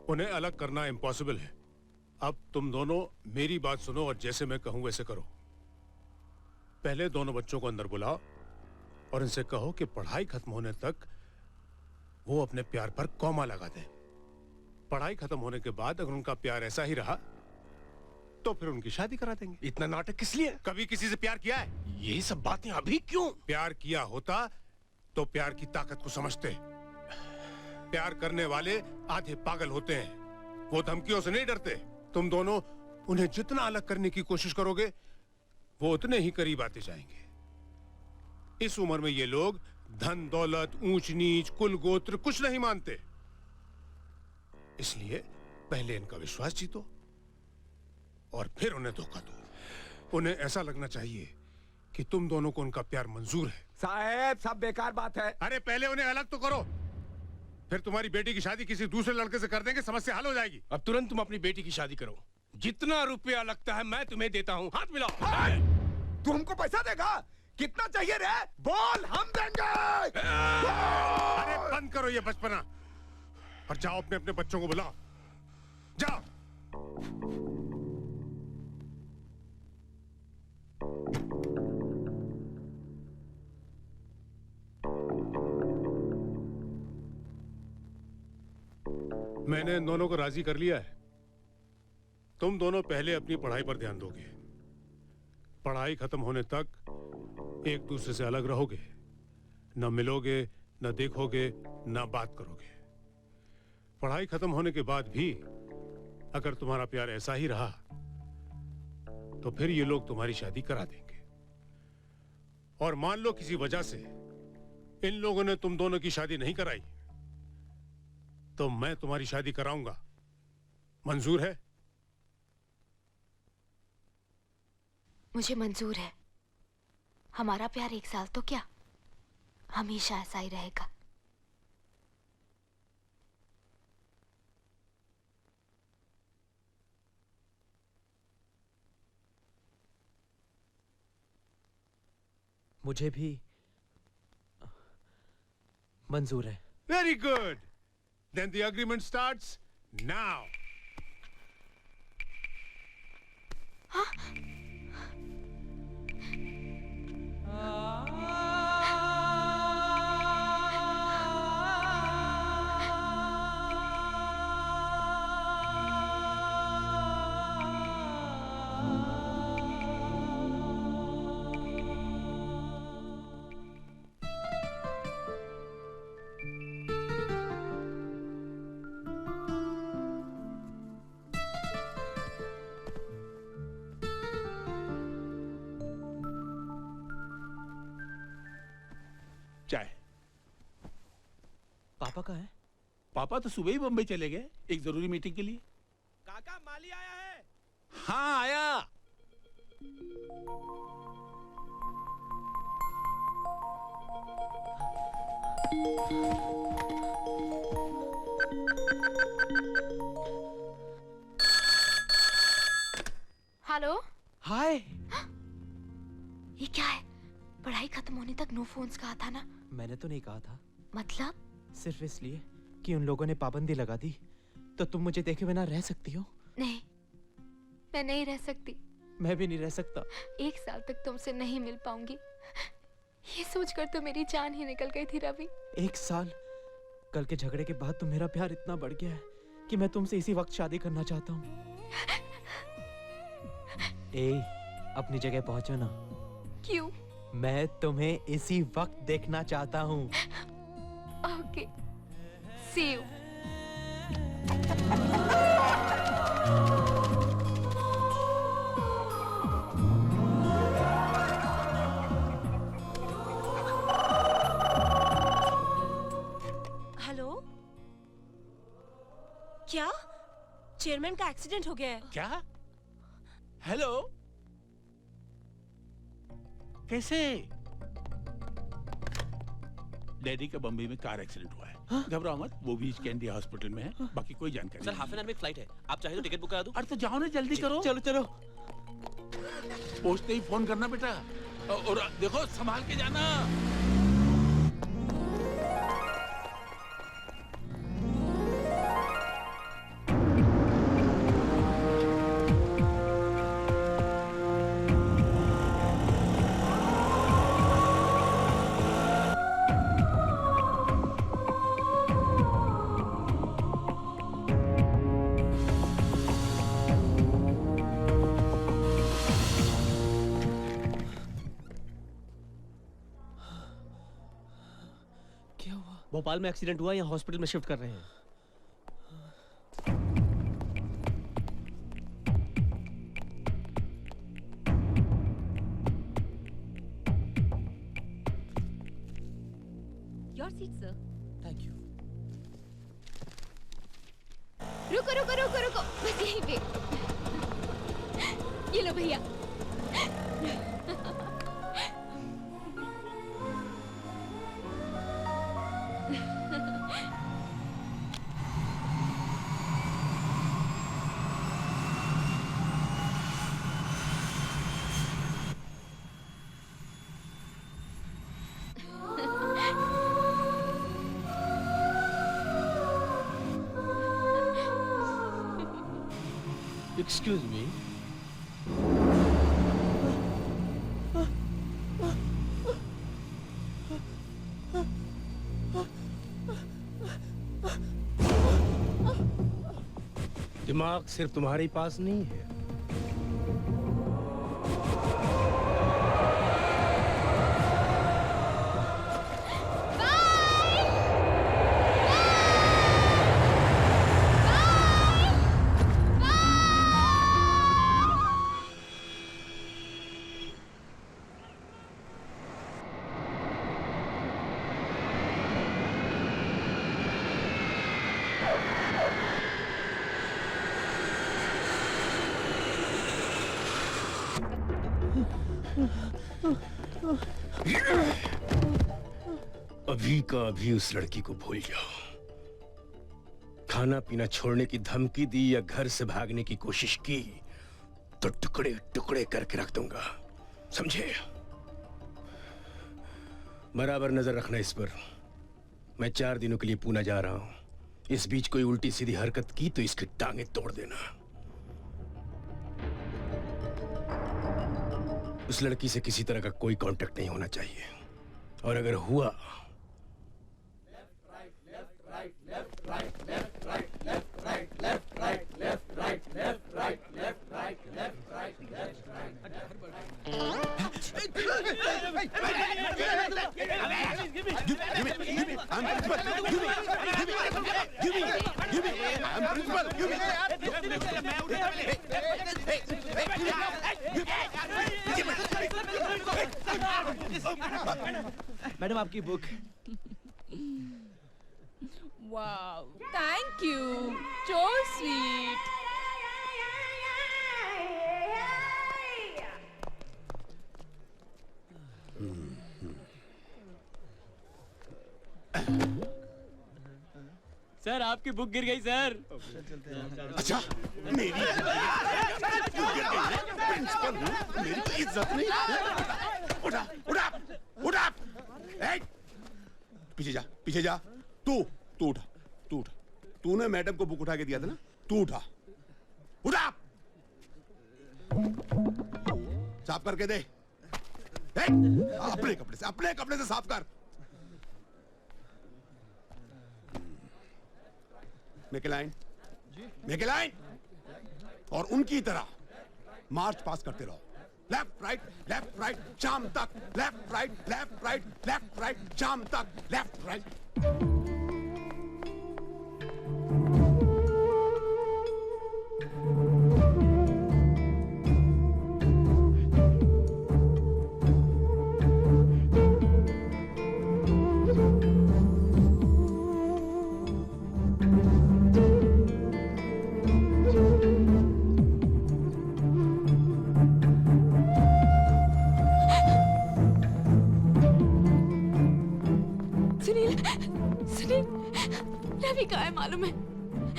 उन्हें अलग करना इम्पॉसिबल है। अब तुम दोनों मेरी बात सुनो और जैसे मैं कहूं वैसे करो। पहले दोनों बच्चों को अंदर बुलाओ और इनसे कहो कि पढ़ाई खत्म होने तक वो अपने प्यार पर कॉमा लगा दें। पढ़ाई खत्म होने के बाद अगर उनका प्यार ऐसा ही रहा तो फिर उनकी शादी करा देंगे। इतना नाटक किस लिए? कभी किसी से प्यार किया है? यही सब बातें अभी क्यों? प्यार किया होता तो प्यार की ताकत को समझते। प्यार करने वाले आधे पागल होते हैं, वो धमकियों से नहीं डरते। तुम दोनों उन्हें जितना अलग करने की कोशिश करोगे वो उतने ही करीब आते जाएंगे। इस उम्र में ये लोग धन दौलत ऊंच नीच कुल गोत्र कुछ नहीं मानते, इसलिए पहले इनका विश्वास जीतो और फिर उन्हें धोखा दो। उन्हें ऐसा लगना चाहिए कि तुम दोनों को उनका प्यार मंजूर है। साहब सब बेकार बात है। अरे पहले उन्हें अलग तो करो, फिर तुम्हारी बेटी की शादी किसी दूसरे लड़के से कर देंगे, समस्या हल हो जाएगी। अब तुरंत तुम अपनी बेटी की शादी करो। जितना रुपया लगता है मैं तुम्हें देता हूँ। हाथ मिलाओ। तू हमको पैसा देगा? कितना चाहिए रे? बोल, हम देंगे। अरे बंद करो ये बचपना और जाओ अपने अपने बच्चों को बुलाओ। जाओ। मैंने इन दोनों को राजी कर लिया है। तुम दोनों पहले अपनी पढ़ाई पर ध्यान दोगे। पढ़ाई खत्म होने तक एक दूसरे से अलग रहोगे, न मिलोगे, न देखोगे, न बात करोगे। पढ़ाई खत्म होने के बाद भी अगर तुम्हारा प्यार ऐसा ही रहा तो फिर ये लोग तुम्हारी शादी करा देंगे। और मान लो किसी वजह से इन लोगों ने तुम दोनों की शादी नहीं कराई तो मैं तुम्हारी शादी कराऊंगा। मंजूर है? मुझे मंजूर है। हमारा प्यार 1 साल तो क्या, हमेशा ऐसा ही रहेगा। मुझे भी मंजूर है। Very good, then the agreement starts now. चाय। पापा कहाँ है? पापा तो सुबह ही बम्बई चले गए एक जरूरी मीटिंग के लिए। काका, माली आया है। हाँ आया। हेलो। हाय। ये क्या है? पढ़ाई खत्म होने तक नो फोन्स कहा था ना? मैंने तो नहीं कहा था। मतलब? सिर्फ इसलिए कि उन लोगों ने पाबंदी लगा दी तो तुम मुझे देखे बिना रह सकती हो? नहीं, मैं नहीं रह सकती। मैं भी नहीं रह सकता। 1 साल तक तुमसे नहीं मिल पाऊंगी, ये सोचकर तो मेरी जान ही निकल गई थी रवि। 1 साल? कल के झगड़े के बाद तो मेरा प्यार इतना बढ़ गया है कि मैं तुमसे इसी वक्त शादी करना चाहता हूँ। अपनी जगह पहुंचो ना। क्यों? मैं तुम्हें इसी वक्त देखना चाहता हूँ। Okay, see you. हेलो, क्या चेयरमैन का एक्सीडेंट हो गया है? क्या? हेलो, कैसे? डैडी का बम्बई में कार एक्सीडेंट हुआ है। घबराओ मत, वो भी कैंडी हॉस्पिटल में है। बाकी कोई जानकारी सर, नहीं। हाफ एन आवर में फ्लाइट है, आप चाहे तो टिकट बुक करा दूं। अरे तो जाओ ना, जल्दी करो। चलो चलो। पहुंचते ही फोन करना बेटा, और देखो संभाल के जाना। भोपाल में एक्सीडेंट हुआ, यहाँ हॉस्पिटल में शिफ्ट कर रहे हैं। Your seat sir. Thank you. रुको रुको रुको रुको, बस यहीं पे। ये लो भैया। Excuse me. दिमाग सिर्फ तुम्हारे पास नहीं है। अभी का अभी उस लड़की को भूल जाओ। खाना पीना छोड़ने की धमकी दी या घर से भागने की कोशिश की तो टुकड़े टुकड़े करके रख दूंगा, समझे? बराबर नजर रखना इस पर। मैं 4 दिनों के लिए पूना जा रहा हूं। इस बीच कोई उल्टी सीधी हरकत की तो इसकी टांगें तोड़ देना। उस लड़की से किसी तरह का कोई कांटेक्ट नहीं होना चाहिए, और अगर हुआ मैडम आपकी book. Wow, thank you, so sweet. Sir आपकी बुक गिर गई सर। अच्छा, मेरी प्रिंसिपल हूँ, मेरी तो इज्जत नहीं। उठा उठा उठा, पीछे जा पीछे जा। तू उठा, तू उठा। तूने मैडम को बुक उठा के दिया था ना, तू उठा उठा। साफ करके दे। अपने कपड़े से साफ कर। मेकेलाइन और उनकी तरह मार्च पास करते रहो। लेफ्ट राइट शाम तक। लेफ्ट राइट शाम तक। Left right. सुनील, रवि कहाँ है मालूम है?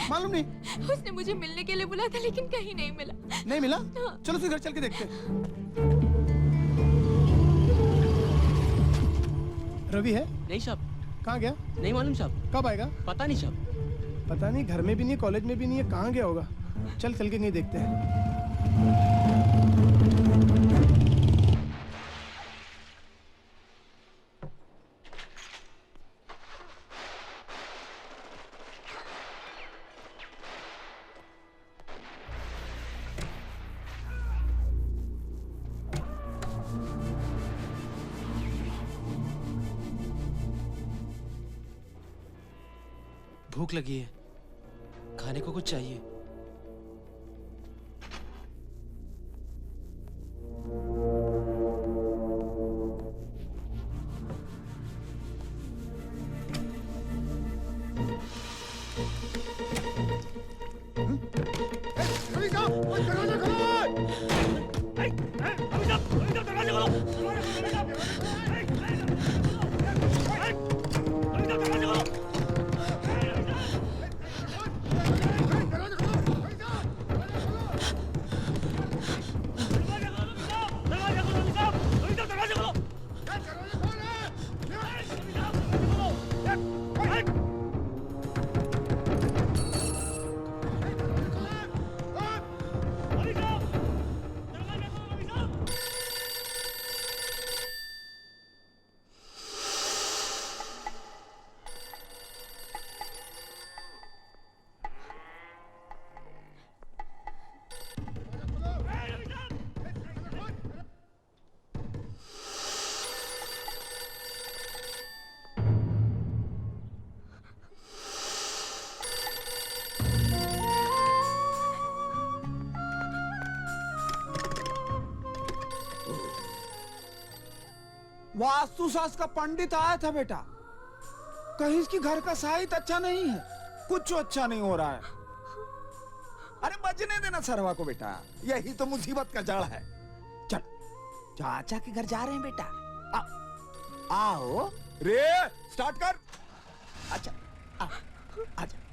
मालूम नहीं। उसने मुझे मिलने के लिए बुलाया था लेकिन कहीं नहीं मिला। नहीं मिला? हाँ। चलो फिर घर चल के देखते हैं। रवि है? नहीं साहब। कहाँ गया? नहीं मालूम साहब। कब आएगा? पता नहीं साहब। पता नहीं, घर में भी नहीं, कॉलेज में भी नहीं है, कहाँ गया होगा? चल के नहीं देखते हैं। भूख लगी है, खाने को कुछ चाहिए। रवि साहब, ओए दरवाजा खोलो! दरवाजा खोलो! रवि साहब! दरवाजा वास्तु शास्त्र का पंडित आया था बेटा। कहीं इसकी घर का साहित्य अच्छा नहीं है, कुछ अच्छा नहीं हो रहा है। अरे बचने देना सरवा को बेटा, यही तो मुसीबत का जड़ है। चल चाचा के घर जा रहे हैं बेटा। आओ रे स्टार्ट कर। अच्छा आजा।